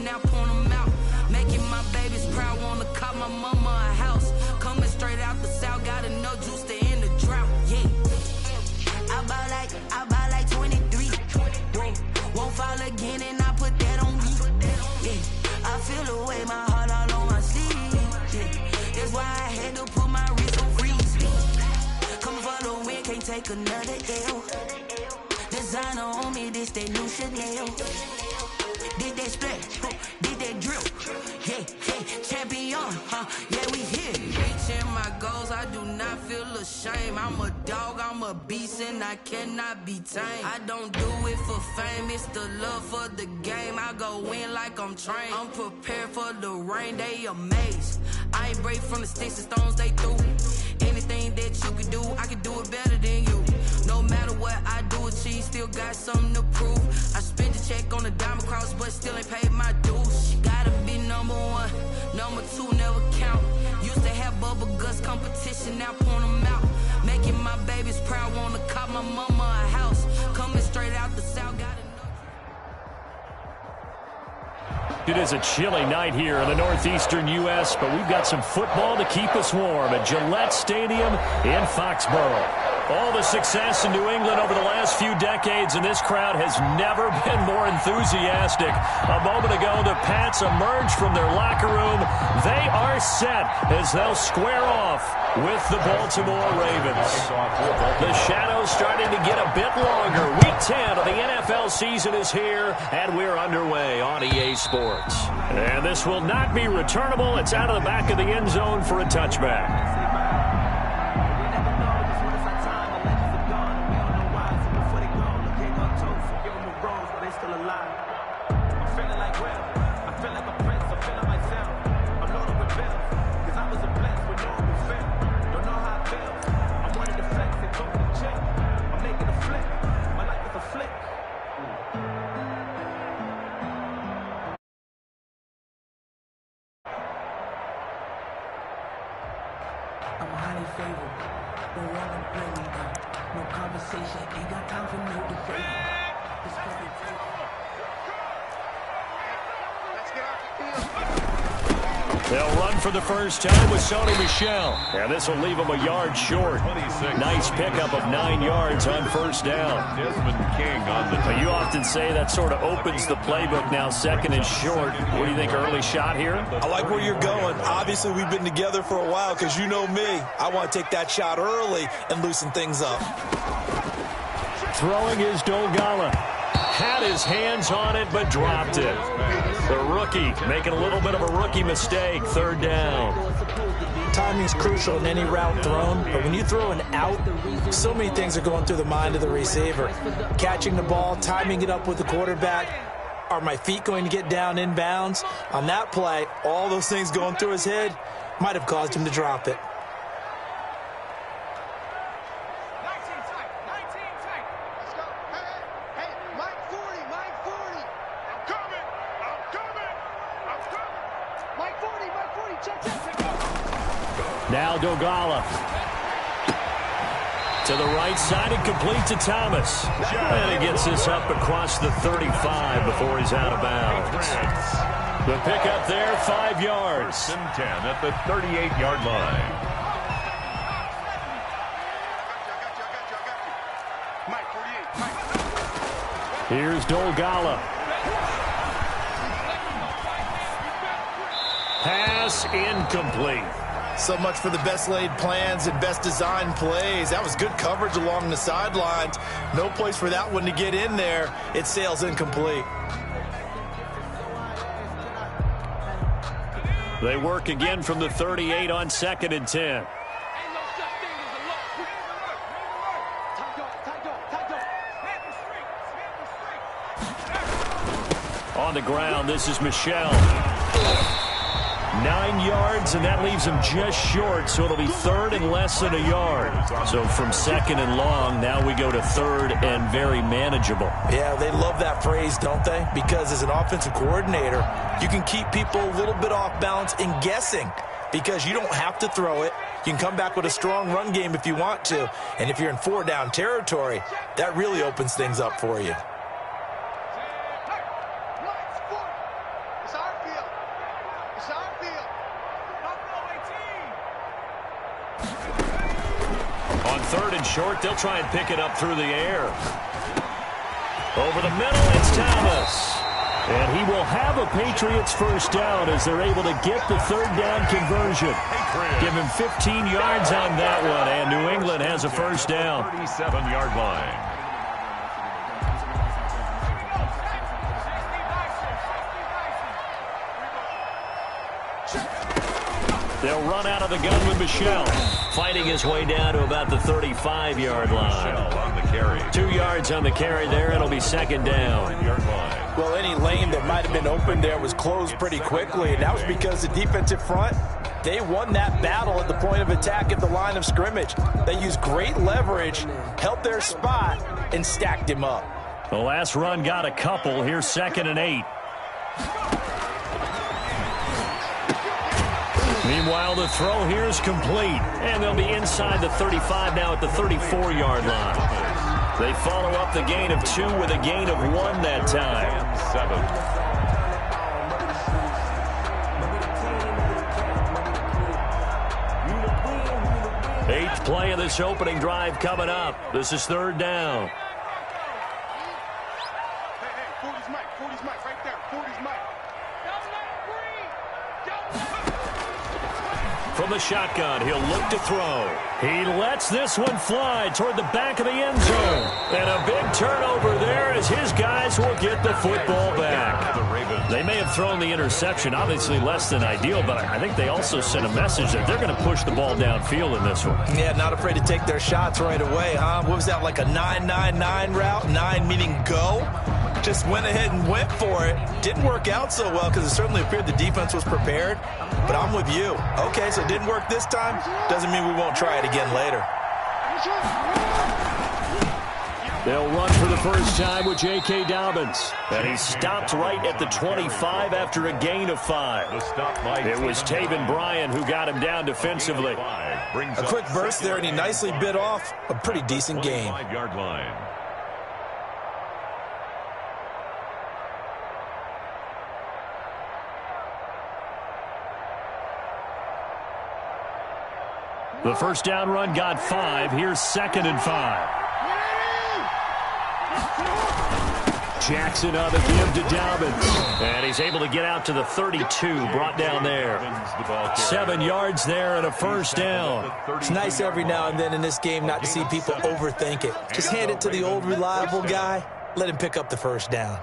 competition, now point them out. Making my babies proud, wanna call my mama a house. Coming straight out the south, got enough juice to end the drought, yeah. I buy like 23. Whoa, won't fall again and I put that on me. Yeah, I feel the way, my heart all on my sleeve. Yeah, that's why I had to put my wrist on freeze. Coming for the win, can't take another L. Designer on me, this that new Chanel. Did that splash, did that drill. Yeah, champion, yeah, we here. Reaching my goals, I do not feel ashamed. I'm a dog, I'm a beast, and I cannot be tamed. I don't do it for fame, it's the love for the game. I go in like I'm trained. I'm prepared for the rain, they amazed. I ain't break from the sticks and stones they threw. Anything that you can do, I can do it better than you. No matter what I do, achieve, still got something to prove. I spent the check on the diamond cross, but still ain't paid my dues. Gotta be number one, number two never count. Used to have bubble guts competition, now point them out. Making my babies proud, wanna call my mama a house. Coming straight out the south, got enough. It is a chilly night here in the northeastern U.S., but we've got some football to keep us warm at Gillette Stadium in Foxborough. All the success in New England over the last few decades, and this crowd has never been more enthusiastic. A moment ago, the Pats emerged from their locker room. They are set as they'll square off with the Baltimore Ravens. The shadow's starting to get a bit longer. Week 10 of the NFL season is here, and we're underway on EA Sports. And this will not be returnable. It's out of the back of the end zone for a touchback. They'll run for the first time with Sony Michel. And this will leave them a yard short. Nice pickup of 9 yards on first down. Desmond King on the But you often say that sort of opens the playbook now, second and short. What do you think, early shot here? I like where you're going. Obviously, we've been together for a while because you know me. I want to take that shot early and loosen things up. Throwing is Dolgala. Had his hands on it, but dropped it. The rookie making a little bit of a rookie mistake, third down. Timing's crucial in any route thrown, but when you throw an out, so many things are going through the mind of the receiver. Catching the ball, timing it up with the quarterback. Are my feet going to get down inbounds? On that play, all those things going through his head might have caused him to drop it. Now Dolgala. To the right side and complete to Thomas. And he gets this up across the 35 before he's out of bounds. The pickup there, 5 yards. 1st and 10 at the 38-yard line. Here's Dolgala. Pass incomplete. So much for the best laid plans and best designed plays. That was good coverage along the sidelines. No place for that one to get in there. It sails incomplete. They work again from the 38 on 2nd and 10. On the ground, this is Michel. 9 yards, and that leaves him just short, so it'll be 3rd and less than a yard. So from 2nd and long, now we go to 3rd and very manageable. Yeah, they love that phrase, don't they? Because as an offensive coordinator, you can keep people a little bit off balance and guessing because you don't have to throw it. You can come back with a strong run game if you want to. And if you're in 4-down territory, that really opens things up for you. On 3rd and short, they'll try and pick it up through the air. Over the middle, it's Thomas. And he will have a Patriots first down as they're able to get the 3rd down conversion. Give him 15 yards on that one, and New England has a first down. 37-yard line. They'll run out of the gun with Michel, fighting his way down to about the 35-yard line. On the carry. 2 yards on the carry there. It'll be 2nd down. Well, any lane that might have been open there was closed pretty quickly, and that was because the defensive front, they won that battle at the point of attack at the line of scrimmage. They used great leverage, held their spot, and stacked him up. The last run got a couple. Here's 2nd and 8. Meanwhile, the throw here is complete, and they'll be inside the 35 now at the 34-yard line. They follow up the gain of 2 with a gain of 1 that time. 7. 8th play of this opening drive coming up. This is 3rd down. From the shotgun, he'll look to throw. He lets this one fly toward the back of the end zone. And a big turnover there as his guys will get the football back. They may have thrown the interception, obviously less than ideal, but I think they also sent a message that they're going to push the ball downfield in this one. Yeah, not afraid to take their shots right away, huh? What was that, like a 9-9-9 route? 9 meaning go? Just went ahead and went for it. Didn't work out so well because it certainly appeared the defense was prepared. But I'm with you. Okay, so it didn't work this time. Doesn't mean we won't try it again later. They'll run for the first time with J.K. Dobbins. And he stopped right at the 25 after a gain of 5. It was Taven Bryan who got him down defensively. A quick burst there, and he nicely bit off a pretty decent gain. 5-yard line. The first down run got 5. Here's 2nd and 5. Jackson on the give to Dobbins. And he's able to get out to the 32, brought down there. 7 yards there and a first down. It's nice every now and then in this game not to see people overthink it. Just hand it to the old reliable guy. Let him pick up the first down.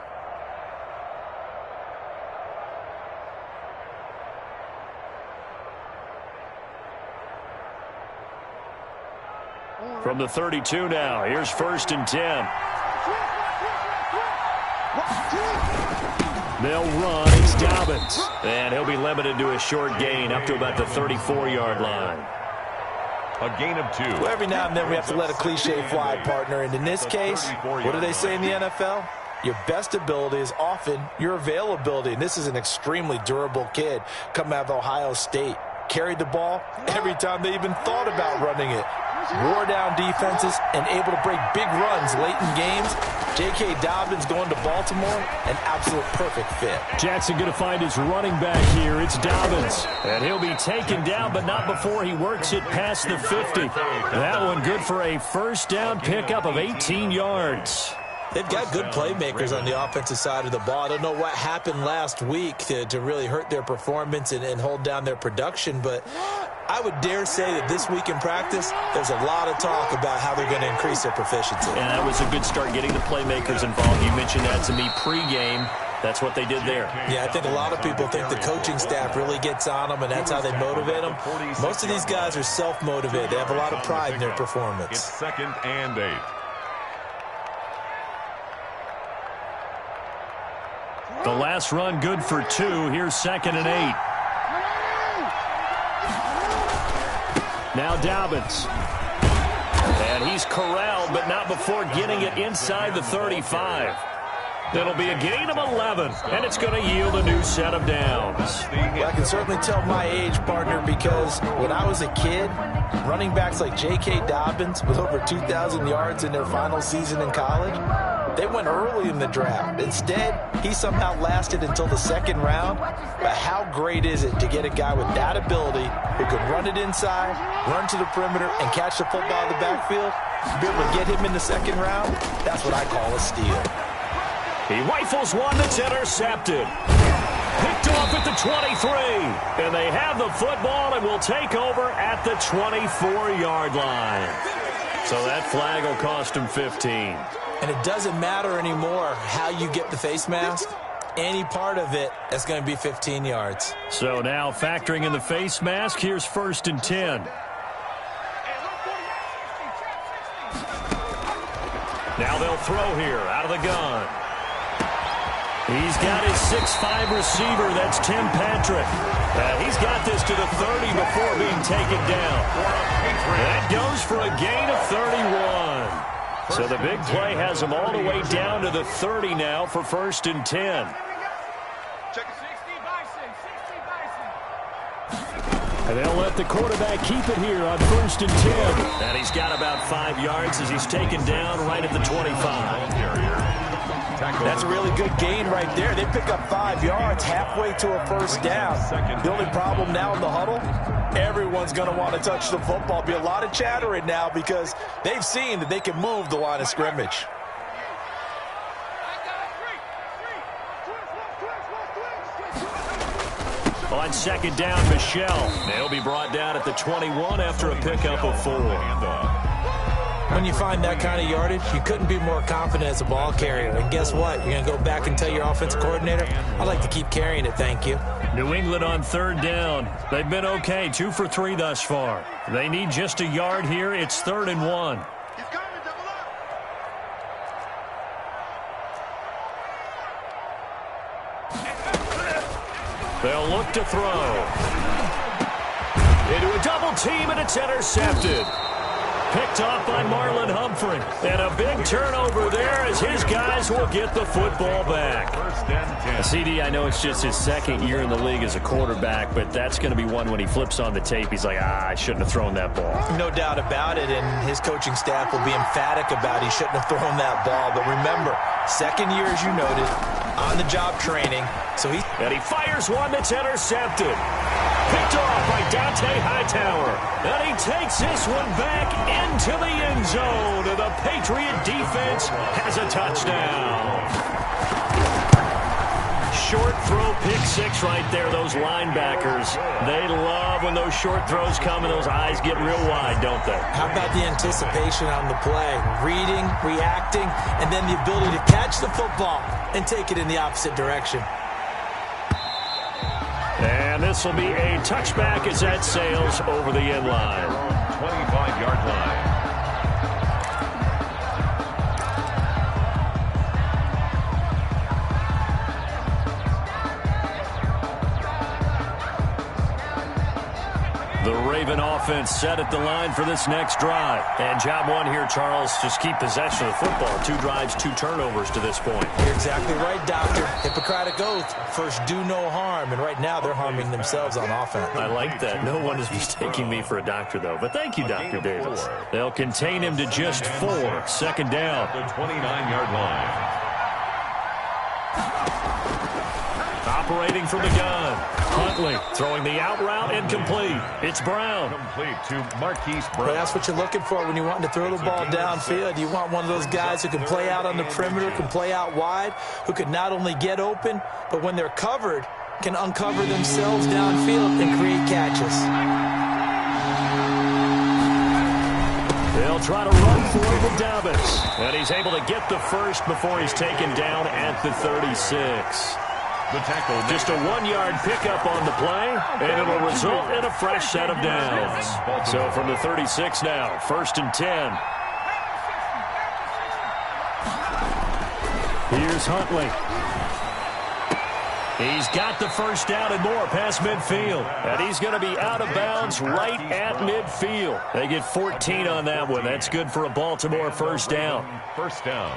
From the 32 now, here's 1st and 10. They'll run. It's Dobbins. And he'll be limited to a short gain up to about the 34-yard line. A gain of 2. Well, every now and then we have to let a cliche fly, partner. And in this case, what do they say in the NFL? Your best ability is often your availability. And this is an extremely durable kid coming out of Ohio State. Carried the ball every time they even thought about running it. Wore down defenses and able to break big runs late in games. J.K. Dobbins going to Baltimore, an absolute perfect fit. Jackson going to find his running back here. It's Dobbins. And he'll be taken down, but not before he works it past the 50. That one good for a first down pickup of 18 yards. They've got good playmakers on the offensive side of the ball. I don't know what happened last week to really hurt their performance and hold down their production, but I would dare say that this week in practice, there's a lot of talk about how they're going to increase their proficiency. And that was a good start getting the playmakers involved. You mentioned that to me pregame. That's what they did there. Yeah, I think a lot of people think the coaching staff really gets on them, and that's how they motivate them. Most of these guys are self-motivated. They have a lot of pride in their performance. It's 2nd and 8. The last run good for 2. Here's 2nd and 8. Now Dobbins. And he's corralled, but not before getting it inside the 35. That'll be a gain of 11, and it's going to yield a new set of downs. Well, I can certainly tell my age, partner, because when I was a kid, running backs like J.K. Dobbins with over 2,000 yards in their final season in college, They went early in the draft. Instead, he somehow lasted until the second round. But how great is it to get a guy with that ability who can run it inside, run to the perimeter, and catch the football in the backfield? Be able to get him in the second round, that's what I call a steal. He rifles one that's intercepted. Picked off at the 23. And they have the football and will take over at the 24-yard line. So that flag will cost him 15. And it doesn't matter anymore how you get the face mask. Any part of it, that's going to be 15 yards. So now factoring in the face mask, here's 1st and 10. Now they'll throw here out of the gun. He's got his 6'5 receiver. That's Tim Patrick. He's got this to the 30 before being taken down. That goes for a gain of 31. So the big play has him all the way down to the 30 now for 1st and 10. And they'll let the quarterback keep it here on 1st and 10. And he's got about 5 yards as he's taken down right at the 25. That's a really good gain right there. They pick up 5 yards halfway to a first down. The only problem now in the huddle, everyone's going to want to touch the football. Be a lot of chattering now because they've seen that they can move the line of scrimmage. On 2nd down, Michelle. They'll be brought down at the 21 after a pickup of 4. When you find that kind of yardage, you couldn't be more confident as a ball carrier. And guess what? You're going to go back and tell your offensive coordinator, I'd like to keep carrying it, thank you. New England on 3rd down. They've been okay, 2 for 3 thus far. They need just a yard here. It's 3rd and 1. They'll look to throw. Into a double team, and it's intercepted. Picked off by Marlon Humphrey. And a big turnover there as his guys will get the football back. CD, I know it's just his 2nd year in the league as a quarterback, but that's going to be one when he flips on the tape. He's like, I shouldn't have thrown that ball. No doubt about it, and his coaching staff will be emphatic about he shouldn't have thrown that ball. But remember, 2nd year, as you noted, on-the-job training. And he fires one that's intercepted. Picked off by Dante Hightower. And he takes this one back into the end zone. And the Patriot defense has a touchdown. Short throw, pick 6 right there. Those linebackers, they love when those short throws come and those eyes get real wide, don't they? How about the anticipation on the play? Reading, reacting, and then the ability to catch the football and take it in the opposite direction. And this will be a touchback as that sails over the end line. 25-yard line. The Raven offense set at the line for this next drive. And job one here, Charles, just keep possession of the football. 2 drives, 2 turnovers to this point. You're exactly right, Doctor. Hippocratic oath. First, do no harm. And right now, they're harming themselves on offense. I like that. No one is mistaking me for a doctor, though. But thank you, Dr. Davis. They'll contain him to just 4. 2nd down. The 29-yard line. Operating from the gun. Huntley throwing the out route incomplete. It's Brown. Complete to Marquise Brown. But that's what you're looking for when you want to throw the ball downfield. You want one of those guys who can play out on the perimeter, can play out wide, who can not only get open, but when they're covered, can uncover themselves downfield and create catches. They'll try to run for it with Davis. And he's able to get the first before he's taken down at the 36. The tackle. Just a 1-yard pickup on the play, and it'll result in a fresh set of downs. So from the 36 now, 1st and 10. Here's Huntley. He's got the first down and more past midfield. And he's going to be out of bounds right at midfield. They get 14 on that one. That's good for a Baltimore first down. First down.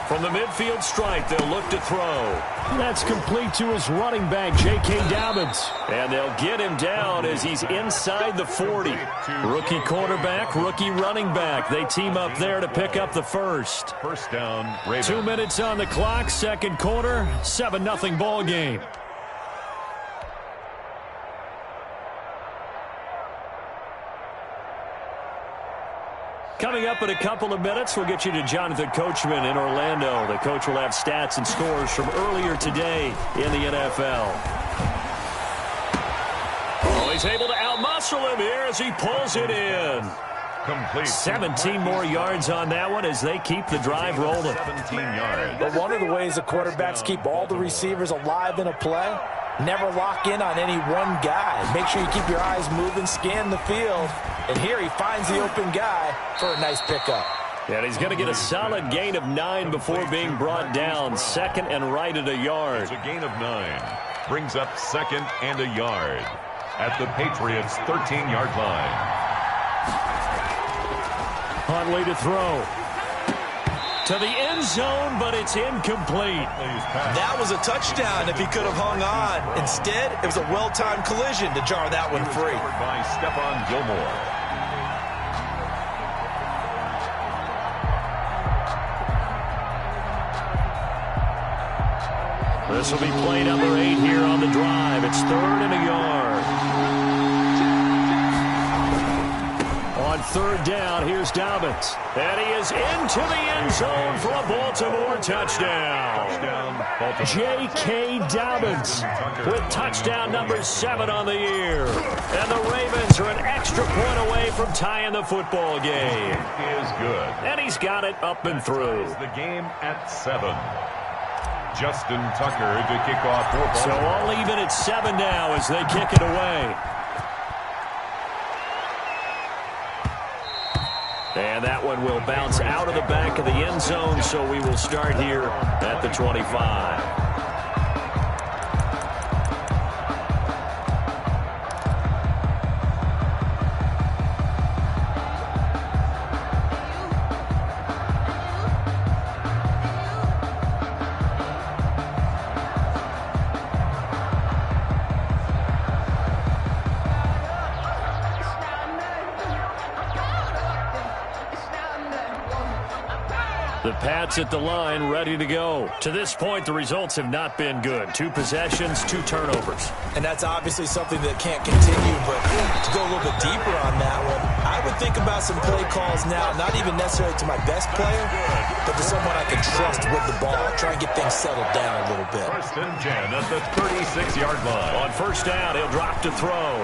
From the midfield stripe, they'll look to throw. That's complete to his running back, J.K. Dobbins. And they'll get him down as he's inside the 40. Rookie quarterback, rookie running back. They team up there to pick up the first. First down, Ravens. 2 minutes on the clock, second quarter, 7-0 ball game. Coming up in a couple of minutes, we'll get you to Jonathan Coachman in Orlando. The coach will have stats and scores from earlier today in the NFL. Oh, he's able to outmuscle him here as he pulls it in. Complete. 17 more yards on that one as they keep the drive rolling. 17 yards. But one of the ways the quarterbacks keep all the receivers alive in a play, never lock in on any one guy. Make sure you keep your eyes moving, scan the field. And here he finds the open guy for a nice pickup. And he's going to get a solid gain of 9 before being brought down. Second and right at a yard. It's a gain of 9. Brings up second and a yard at the Patriots' 13-yard line. Huntley to throw. To the end zone, but it's incomplete. That was a touchdown if he could have hung on. Instead, it was a well-timed collision to jar that one free. By Stephon Gilmore. This will be play number 8 here on the drive. It's 3rd and a yard. On 3rd down, here's Dobbins. And he is into the end zone for a Baltimore touchdown. J.K. Dobbins with touchdown number 7 on the year. And the Ravens are an extra point away from tying the football game. Is good. And he's got it up and through. The game at 7. Justin Tucker to kick off for Baltimore. So I'll leave it at 7 now as they kick it away. And that one will bounce out of the back of the end zone, so we will start here at the 25. The Pats at the line, ready to go. To this point, the results have not been good. 2 possessions, 2 turnovers. And that's obviously something that can't continue, but to go a little bit deeper on that one, I would think about some play calls now, not even necessarily to my best player, but to someone I can trust with the ball. Try and get things settled down a little bit. First and 10 at the 36-yard line. On first down, he'll drop to throw.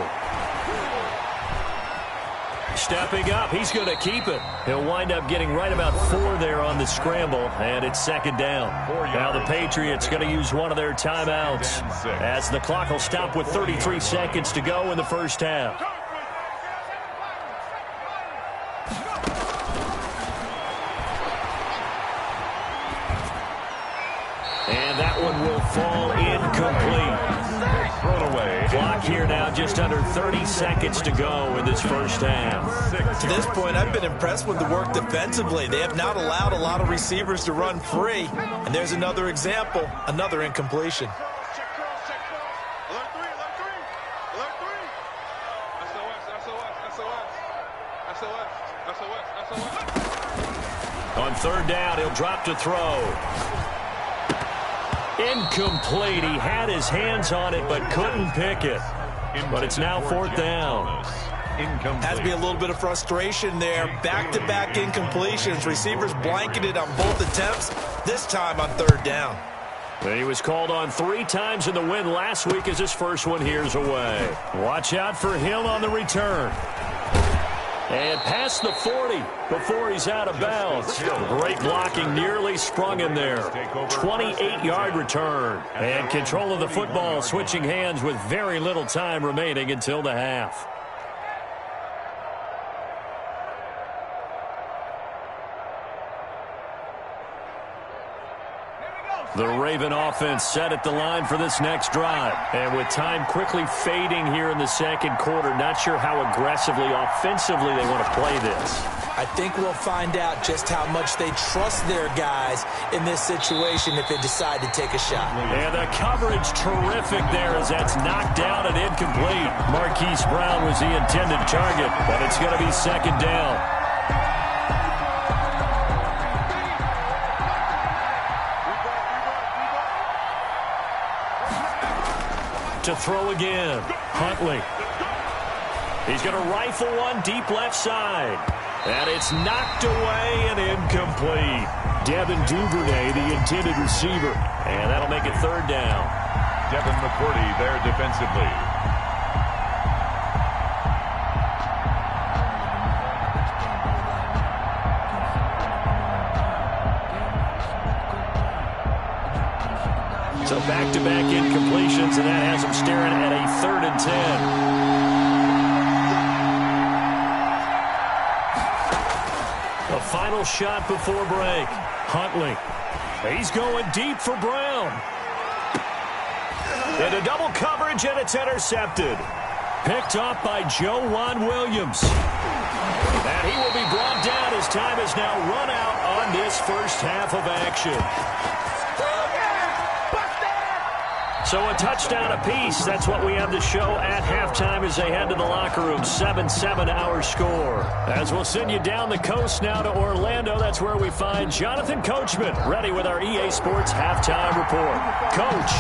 Stepping up, he's going to keep it. He'll wind up getting right about 4 there on the scramble, and it's 2nd down. Now the Patriots going to use one of their timeouts as the clock will stop with 33 seconds to go in the first half. And that one will fall incomplete. Thrown away. Clock here now, just under 30 seconds to go in this first half. To this point, I've been impressed with the work defensively. They have not allowed a lot of receivers to run free. And there's another example, another incompletion. On 3rd down, he'll drop to throw. Incomplete. He had his hands on it, but couldn't pick it. But it's now 4th down. Has to be a little bit of frustration there. Back-to-back incompletions. Receivers blanketed on both attempts, this time on 3rd down. And he was called on 3 times in the win last week as his first one here's away. Watch out for Hill on the return. And past the 40 before he's out of bounds. Great blocking, nearly sprung him there. 28-yard return. And control of the football, switching hands with very little time remaining until the half. The Raven offense set at the line for this next drive. And with time quickly fading here in the second quarter, not sure how aggressively, offensively they want to play this. I think we'll find out just how much they trust their guys in this situation if they decide to take a shot. And the coverage terrific there as that's knocked down and incomplete. Marquise Brown was the intended target, but it's going to be second down. To throw again, Huntley. He's going to rifle one deep left side. And it's knocked away and incomplete. Devin Duvernay, the intended receiver. And that'll make it third down. Devin McCourty there defensively. So back-to-back incompletions, and that has him staring at a 3rd and 10. A final shot before break. Huntley. He's going deep for Brown. Into double coverage, and it's intercepted. Picked off by Joejuan Williams. And he will be brought down as time is now run out on this first half of action. So a touchdown apiece. That's what we have to show at halftime as they head to the locker room. 7-7 our score. As we'll send you down the coast now to Orlando, that's where we find Jonathan Coachman ready with our EA Sports halftime report. Coach,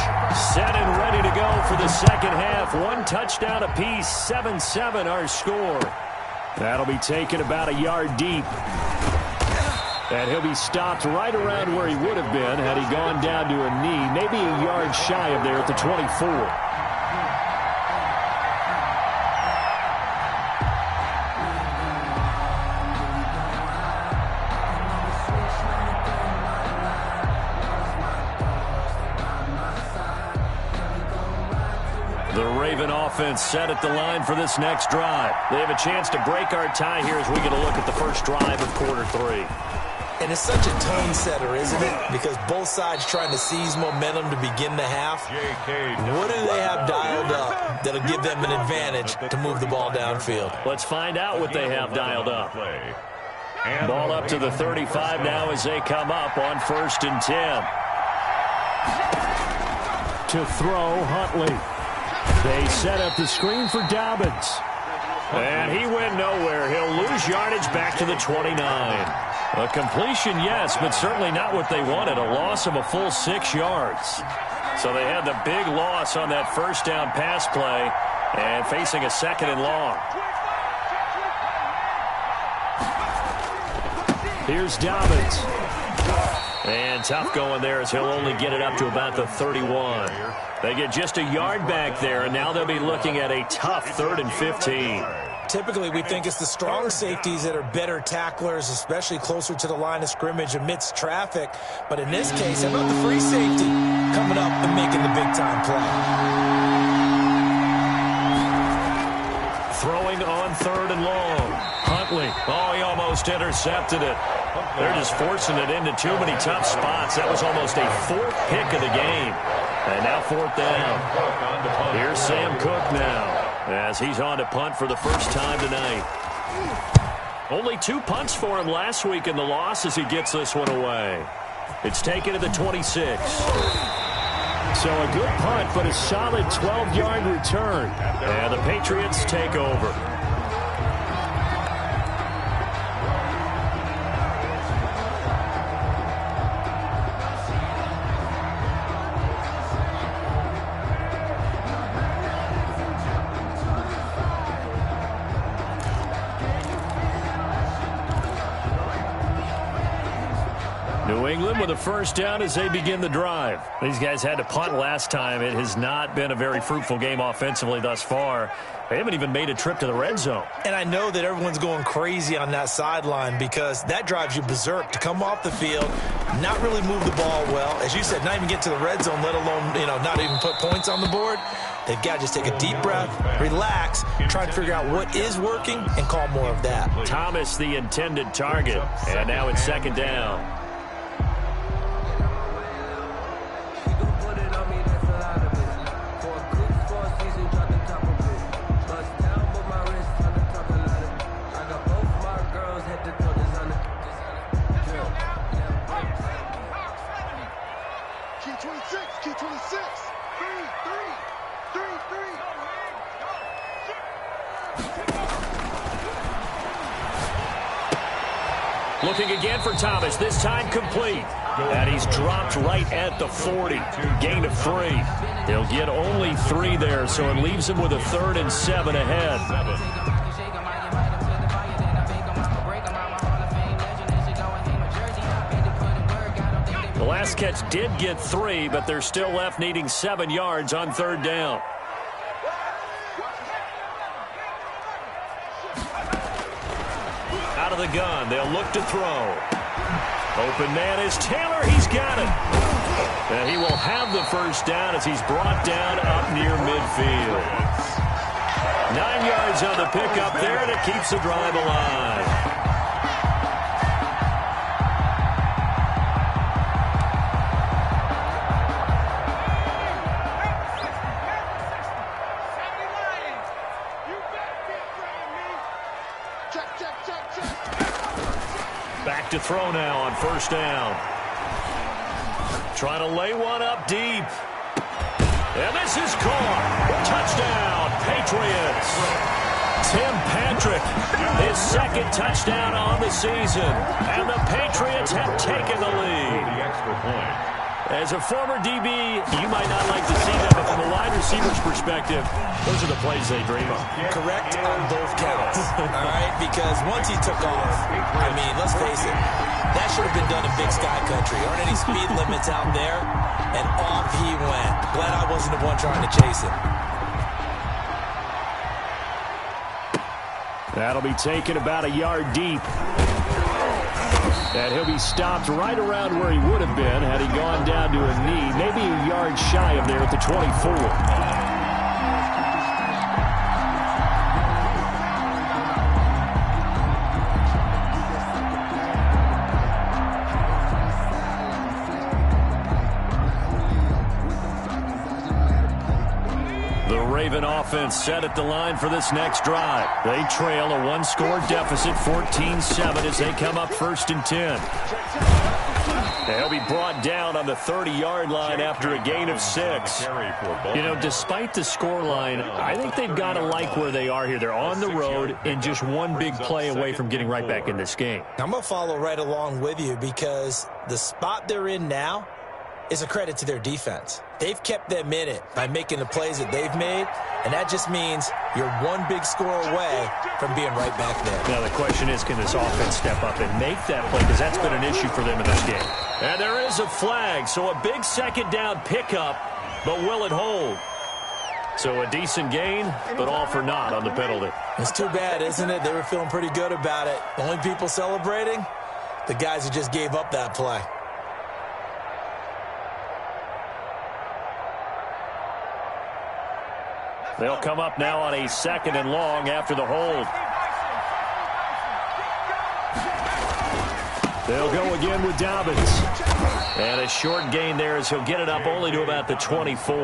set and ready to go for the second half. One touchdown apiece. 7-7 our score. That'll be taken about a yard deep. And he'll be stopped right around where he would have been had he gone down to a knee, maybe a yard shy of there at the 24. The Raven offense set at the line for this next drive. They have a chance to break our tie here as we get a look at the first drive of quarter 3. And it's such a tone setter, isn't it? Because both sides trying to seize momentum to begin the half. What do they have dialed up that'll give them an advantage to move the ball downfield? Let's find out what they have dialed up. Ball up to the 35 now as they come up on 1st and 10. To throw, Huntley. They set up the screen for Dobbins. And he went nowhere. He'll lose yardage back to the 29. A completion, yes, but certainly not what they wanted. A loss of a full 6 yards. So they had the big loss on that first down pass play and facing a 2nd and long. Here's Dobbins. And tough going there as he'll only get it up to about the 31. They get just a yard back there, and now they'll be looking at a tough 3rd and 15. Typically, we think it's the strong safeties that are better tacklers, especially closer to the line of scrimmage amidst traffic. But in this case, how about the free safety coming up and making the big-time play? Throwing on 3rd and long. Huntley. Oh, he almost intercepted it. They're just forcing it into too many tough spots. That was almost a 4th pick of the game. And now 4th down. Here's Sam Cook now as he's on to punt for the first time tonight. Only 2 punts for him last week in the loss as he gets this one away. It's taken to the 26. So a good punt, but a solid 12-yard return. And the Patriots take over. New England with a first down as they begin the drive. These guys had to punt last time. It has not been a very fruitful game offensively thus far. They haven't even made a trip to the red zone. And I know that everyone's going crazy on that sideline because that drives you berserk to come off the field, not really move the ball well. As you said, not even get to the red zone, let alone, not even put points on the board. They've got to just take a deep breath, relax, try to figure out what is working and call more of that. Thomas, the intended target. And now it's 2nd down. Key 26. Three. Looking again for Thomas, this time complete. And he's dropped right at the 40. Gain of 3. They'll get only 3 there, so it leaves him with a 3rd and 7 ahead. The last catch did get 3, but they're still left needing 7 yards on 3rd down. Out of the gun, they'll look to throw. Open man is Taylor. He's got it. And he will have the first down as he's brought down up near midfield. 9 yards on the pickup there, and it keeps the drive alive. Back to throw now on 1st down. Trying to lay one up deep. And this is caught. Touchdown, Patriots. Tim Patrick, his 2nd touchdown on the season. And the Patriots have taken the lead. The extra point. As a former DB, you might not like to see that, but from a wide receiver's perspective, those are the plays they dream of. Correct on both counts, all right? Because once he took off, I mean, let's face it, that should have been done in Big Sky Country. Aren't any speed limits out there? And off he went. Glad I wasn't the one trying to chase him. That'll be taken about a yard deep. And he'll be stopped right around where he would have been had he gone down to a knee, maybe a yard shy of there at the 24. Raven offense set at the line for this next drive. They trail a 1-score deficit, 14-7, as they come up 1st and 10. They'll be brought down on the 30-yard line after a gain of 6. You know, despite the scoreline, I think they've got to like where they are here. They're on the road and just one big play away from getting right back in this game. I'm going to follow right along with you because the spot they're in now is a credit to their defense. They've kept them in it by making the plays that they've made, and that just means you're one big score away from being right back there. Now the question is, can this offense step up and make that play? Because that's been an issue for them in this game. And there is a flag, so a big 2nd down pickup, but will it hold? So a decent gain, but all for naught on the penalty. It's too bad, isn't it? They were feeling pretty good about it. The only people celebrating, the guys who just gave up that play. They'll come up now on a 2nd and long after the hold. They'll go again with Dobbins. And a short gain there as he'll get it up only to about the 24.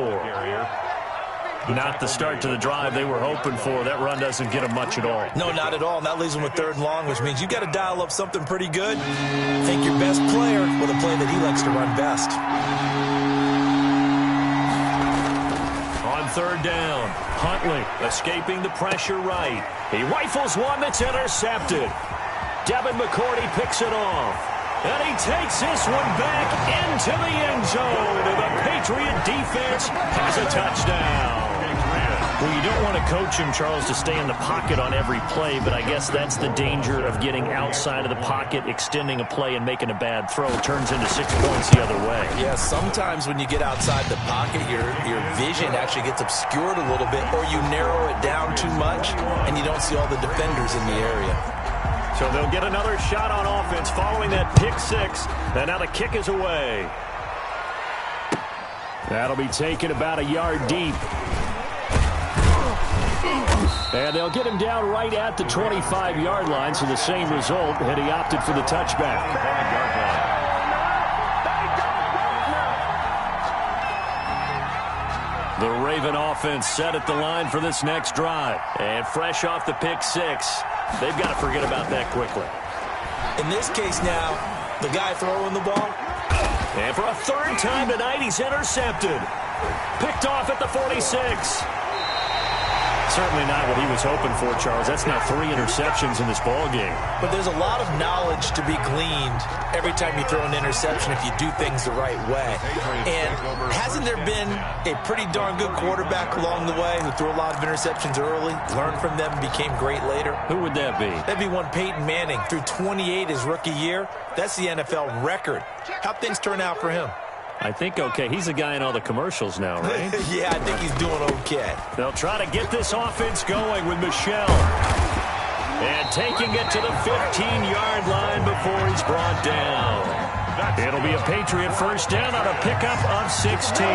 Not the start to the drive they were hoping for. That run doesn't get them much at all. No, not at all. And that leaves them with 3rd and long, which means you got to dial up something pretty good. Think your best player with a play that he likes to run best. 3rd down, Huntley escaping the pressure right. He rifles one that's intercepted. Devin McCourty picks it off. And he takes this one back into the end zone. And the Patriot defense has a touchdown. Well, you don't want to coach him, Charles, to stay in the pocket on every play, but I guess that's the danger of getting outside of the pocket, extending a play, and making a bad throw. It turns into 6 points the other way. Yeah, sometimes when you get outside the pocket, your vision actually gets obscured a little bit, or you narrow it down too much, and you don't see all the defenders in the area. So they'll get another shot on offense following that pick 6, and now the kick is away. That'll be taken about a yard deep. And they'll get him down right at the 25-yard line, so the same result had he opted for the touchback. The Raven offense set at the line for this next drive. And fresh off the pick 6, they've got to forget about that quickly. In this case now, the guy throwing the ball, And for a third time tonight, he's intercepted. Picked off at the 46. Certainly not what he was hoping for, Charles. That's now 3 interceptions in this ballgame. But there's a lot of knowledge to be gleaned every time you throw an interception if you do things the right way. And hasn't there been a pretty darn good quarterback along the way who threw a lot of interceptions early, learned from them, and became great later? Who would that be? That'd be one Peyton Manning. Threw 28 his rookie year. That's the NFL record. How'd things turn out for him? I think okay. He's a guy in all the commercials now, right? Yeah, I think he's doing okay. They'll try to get this offense going with Michel. And taking it to the 15-yard line before he's brought down. It'll be a Patriot first down on a pickup of 16.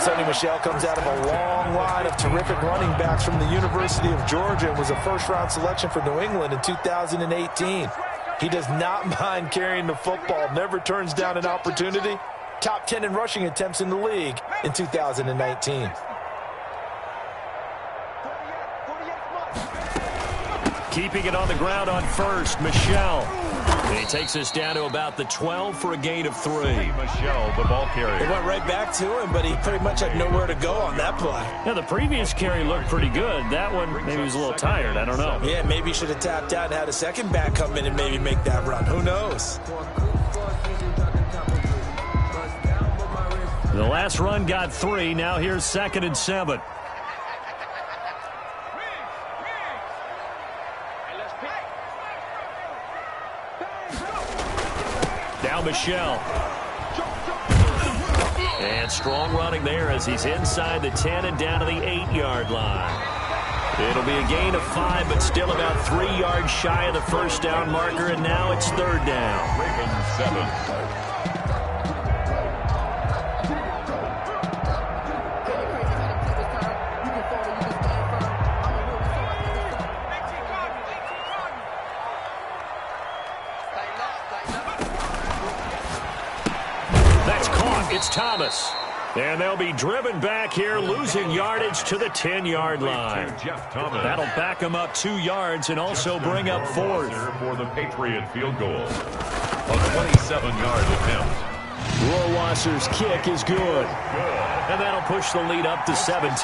Sonny Michel comes out of a long line of terrific running backs from the University of Georgia and was a first-round selection for New England in 2018. He does not mind carrying the football, never turns down an opportunity. Top 10 in rushing attempts in the league in 2019. Keeping it on the ground on first, Michel. And he takes us down to about the 12 for a gain of 3. Michel, the ball carrier. It went right back to him, but he pretty much had nowhere to go on that play. Yeah, the previous carry looked pretty good. That one, maybe he was a little tired. I don't know. Yeah, maybe he should have tapped out and had a second back come in and maybe make that run. Who knows? The last run got 3. Now here's 2nd and 7. Now Michel. And strong running there as he's inside the 10 and down to the 8-yard line. It'll be a gain of 5, but still about 3 yards shy of the first down marker, and now it's 3rd down. Ravens 7. It's Thomas. And they'll be driven back here, losing yardage to the 10-yard line. That'll back them up 2 yards and also bring up 4th. For the Patriot field goal. A 27-yard attempt. Rohrwasser's kick is good. And that'll push the lead up to 17.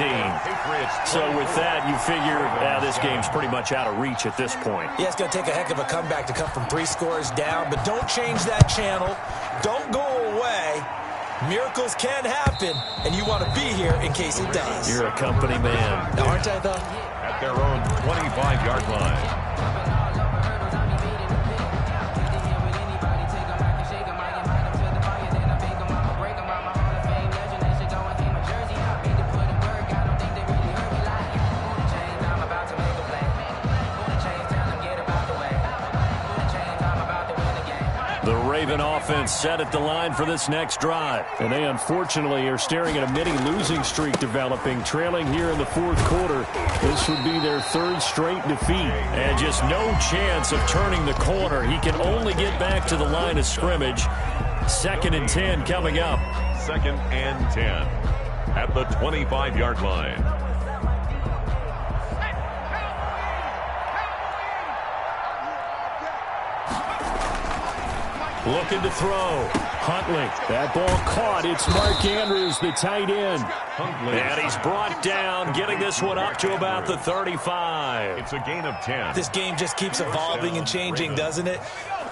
So with that, you figure this game's pretty much out of reach at this point. Yeah, it's going to take a heck of a comeback to come from 3 scores down, but don't change that channel. Don't go away. Miracles can happen, and you want to be here in case it does. You're a company man. Aren't I, though? At their own 25-yard line. The Raven offense set at the line for this next drive. And they unfortunately are staring at a mini losing streak developing, trailing here in the 4th quarter. This would be their 3rd straight defeat. And just no chance of turning the corner. He can only get back to the line of scrimmage. 2nd and 10 coming up. 2nd and 10 at the 25-yard line. Looking to throw. Huntley. That ball caught. It's Mark Andrews, the tight end. And he's brought down, getting this one up to about the 35. It's a gain of 10. This game just keeps evolving and changing, doesn't it?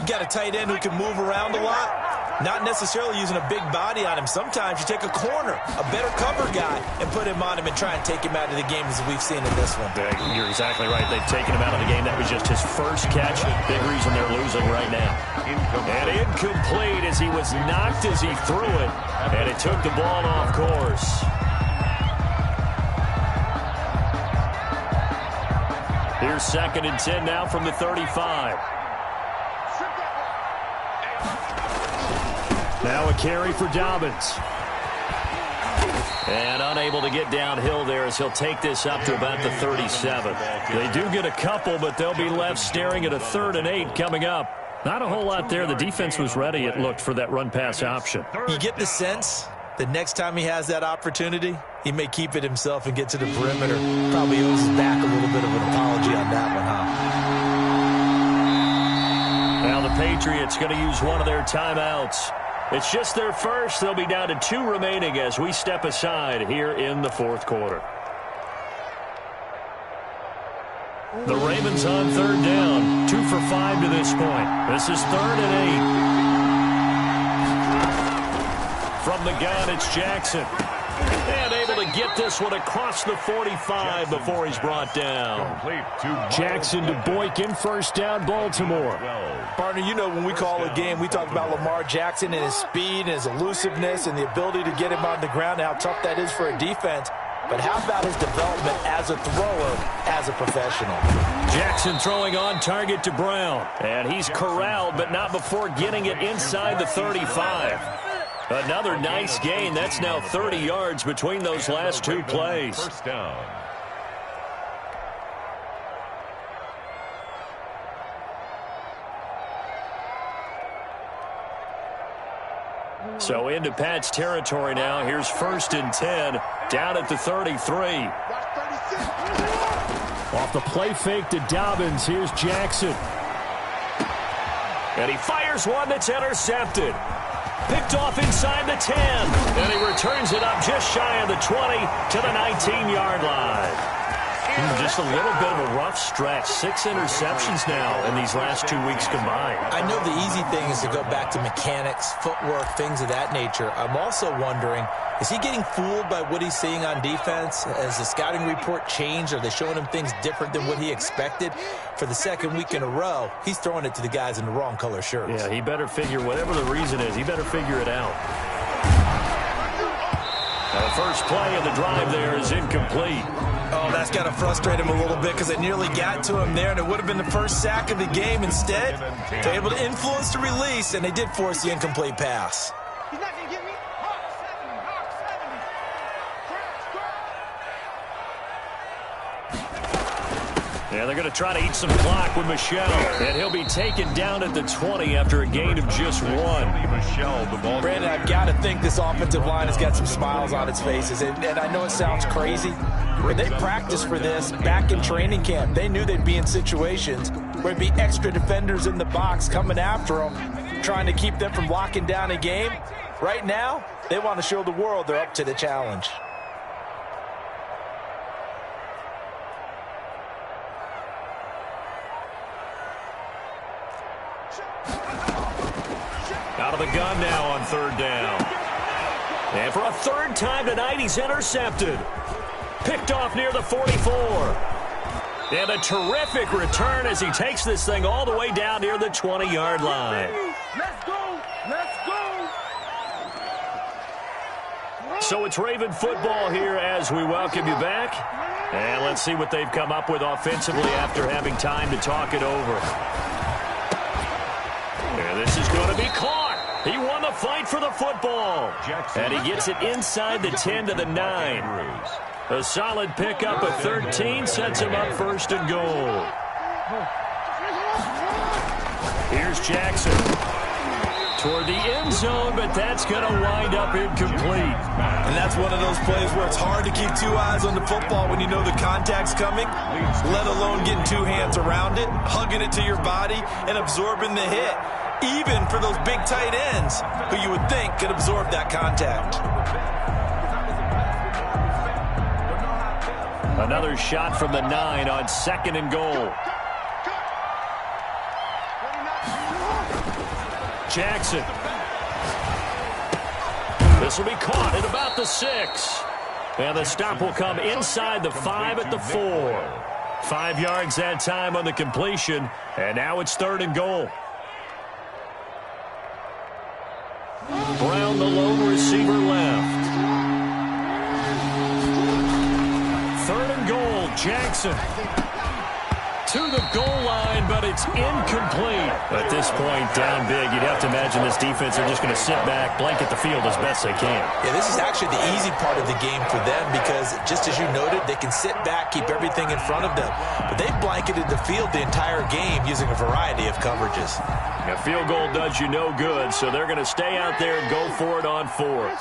You got a tight end who can move around a lot. Not necessarily using a big body on him. Sometimes you take a corner, a better cover guy, and put him on him and try and take him out of the game as we've seen in this one. You're exactly right. They've taken him out of the game. That was just his first catch. Big reason they're losing right now. And incomplete as he was knocked as he threw it. And it took the ball off course. Here's 2nd and 10 now from the 35. Now a carry for Dobbins. And unable to get downhill there as he'll take this up to about the 37. They do get a couple, but they'll be left staring at a 3rd and 8 coming up. Not a whole lot there. The defense was ready, it looked, for that run-pass option. You get the sense that next time he has that opportunity, he may keep it himself and get to the perimeter. Probably owes his back a little bit of an apology on that one, huh? Now the Patriots going to use one of their timeouts. It's just their first. They'll be down to 2 remaining as we step aside here in the fourth quarter. The Ravens on third down. 2 for 5 to this point. This is 3rd and 8. From the gun, it's Jackson. And able to get this one across the 45 before he's brought down. Jackson to Boykin, first down, Baltimore. Partner, you know when we call a game, we talk about Lamar Jackson and his speed and his elusiveness and the ability to get him on the ground and how tough that is for a defense. But how about his development as a thrower, as a professional? Jackson throwing on target to Brown. And he's corralled, but not before getting it inside the 35. Another nice gain. That's now 30 yards between those last 2 plays. First down. So into Pat's territory now. Here's 1st and 10, down at the 33. Off the play fake to Dobbins. Here's Jackson. And he fires one that's intercepted. Picked off inside the 10. And he returns it up just shy of the 20 to the 19-yard line. Just a little bit of a rough stretch. 6 interceptions now in these last 2 weeks combined. I know the easy thing is to go back to mechanics, footwork, things of that nature. I'm also wondering, is he getting fooled by what he's seeing on defense? Has the scouting report changed? Are they showing him things different than what he expected? For the 2nd week in a row, he's throwing it to the guys in the wrong color shirts. Yeah, he better figure, whatever the reason is, he better figure it out. Now the first play of the drive there is incomplete. Oh, that's got to frustrate him a little bit because they nearly got to him there, and it would have been the first sack of the game. Instead, they're able to influence the release, and they did force the incomplete pass. He's not going to get me. Hawk 70. Yeah, they're going to try to eat some clock with Michelle. And he'll be taken down at the 20 after a gain of just 1. Brandon, I've got to think this offensive line has got some smiles on its faces. And I know it sounds crazy, but they practiced for this back in training camp. They knew they'd be in situations where there'd be extra defenders in the box coming after them, trying to keep them from locking down a game. Right now, they want to show the world they're up to the challenge. Out of the gun now on 3rd down. And for a 3rd time tonight, he's intercepted. Picked off near the 44. And a terrific return as he takes this thing all the way down near the 20-yard line. Let's go. Let's go. So it's Raven football here as we welcome you back. And let's see what they've come up with offensively after having time to talk it over. And this is going to be caught. He won the fight for the football. And he gets it inside the 10 to the 9. A solid pickup of 13 sets him up 1st and goal. Here's Jackson. Toward the end zone, but that's going to wind up incomplete. And that's one of those plays where it's hard to keep 2 eyes on the football when you know the contact's coming, let alone getting 2 hands around it, hugging it to your body, and absorbing the hit. Even for those big tight ends who you would think could absorb that contact. Another shot from the 9 on 2nd and goal. Jackson. This will be caught at about the 6. And the stop will come inside the 5 at the 4. 5 yards that time on the completion. And now it's 3rd and goal. Brown, the lone receiver, left. 3rd and goal, Jackson. To the goal line, but it's incomplete. At this point, down big, you'd have to imagine this defense are just going to sit back, blanket the field as best they can. Yeah, this is actually the easy part of the game for them because, just as you noted, they can sit back, keep everything in front of them. But they've blanketed the field the entire game using a variety of coverages. A field goal does you no good, so they're going to stay out there and go for it on 4th.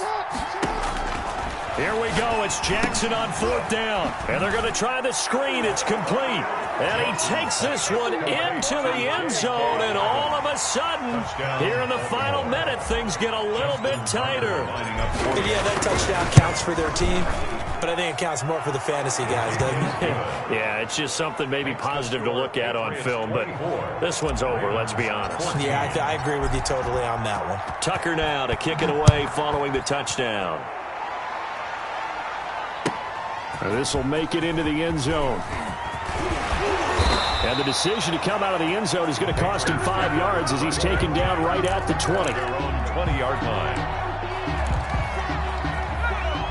Here we go. It's Jackson on 4th down. And they're going to try the screen. It's complete. And he takes this one into the end zone. And all of a sudden, here in the final minute, things get a little bit tighter. Yeah, that touchdown counts for their team. But I think it counts more for the fantasy guys, doesn't it? Yeah, it's just something maybe positive to look at on film. But this one's over, let's be honest. Yeah, I agree with you totally on that one. Tucker now to kick it away following the touchdown. This will make it into the end zone. And the decision to come out of the end zone is going to cost him 5 yards as he's taken down right at the 20. 20-yard line.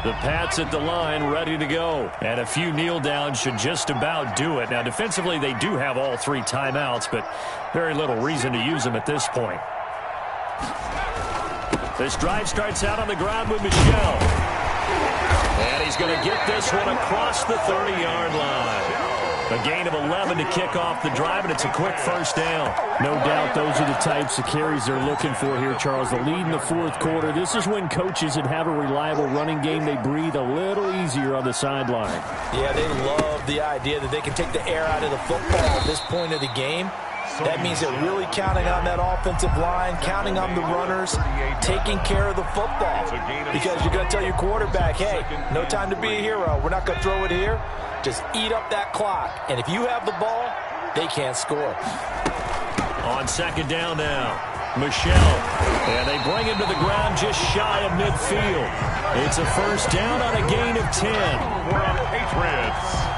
The Pats at the line ready to go. And a few kneel downs should just about do it. Now, defensively, they do have all 3 timeouts, but very little reason to use them at this point. This drive starts out on the ground with Michel. And he's going to get this one across the 30-yard line. A gain of 11 to kick off the drive, and it's a quick first down. No doubt those are the types of carries they're looking for here, Charles. The lead in the 4th quarter. This is when coaches that have a reliable running game, they breathe a little easier on the sideline. Yeah, they love the idea that they can take the air out of the football at this point of the game. That means they're really counting on that offensive line, counting on the runners, taking care of the football. Because you're going to tell your quarterback, hey, no time to be a hero. We're not going to throw it here. Just eat up that clock. And if you have the ball, they can't score. On 2nd down now, Michel. And they bring him to the ground just shy of midfield. It's a first down on a gain of 10. For the Patriots.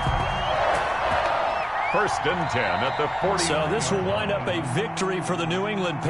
1st and 10 at the 40. So this will wind up a victory for the New England Patriots.